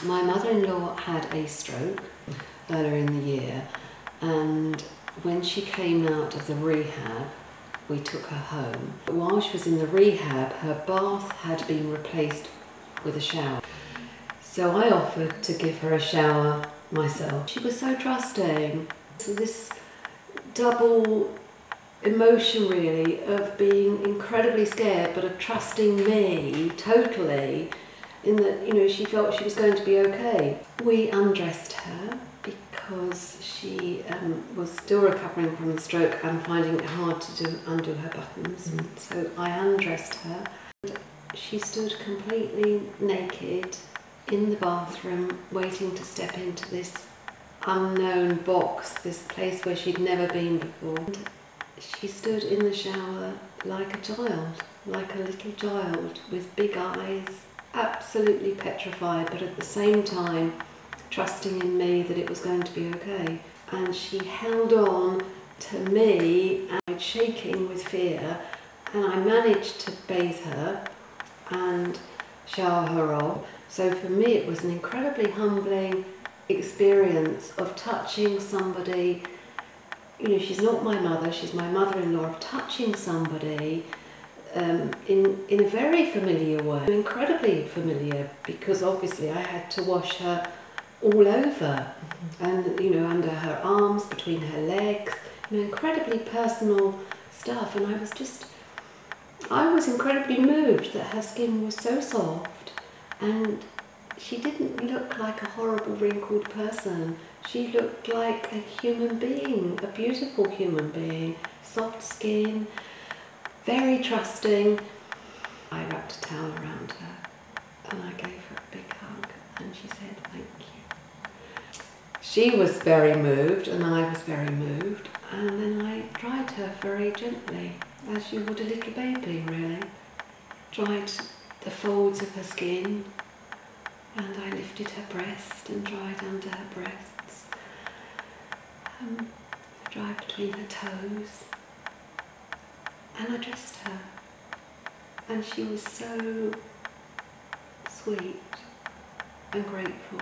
My mother-in-law had a stroke earlier in the year, and when she came out of the rehab, we took her home. While she was in the rehab, her bath had been replaced with a shower. So I offered to give her a shower myself. She was so trusting. So this double emotion really of being incredibly scared but of trusting me totally, in that, you know, she felt she was going to be okay. We undressed her because she was still recovering from the stroke and finding it hard to undo her buttons. So I undressed her. She stood completely naked in the bathroom, waiting to step into this unknown box, this place where she'd never been before. And she stood in the shower like a child, like a little child, with big eyes, absolutely petrified, but at the same time trusting in me that it was going to be okay. And she held on to me, and shaking with fear, and I managed to bathe her and shower her off. So for me it was an incredibly humbling experience of touching somebody. You know, she's not my mother, she's my mother-in-law, of touching somebody in a very familiar way, incredibly familiar, because obviously I had to wash her all over, and, you know, under her arms, between her legs, you know, incredibly personal stuff. And I was incredibly moved that her skin was so soft, and she didn't look like a horrible wrinkled person. She looked like a human being, a beautiful human being, soft skin, very trusting. I wrapped a towel around her and I gave her a big hug, and she said thank you. She was very moved and I was very moved, and then I dried her very gently, as you would a little baby really. Dried the folds of her skin, and I lifted her breast and dried under her breasts. I dried between her toes, and I dressed her, and she was so sweet and grateful.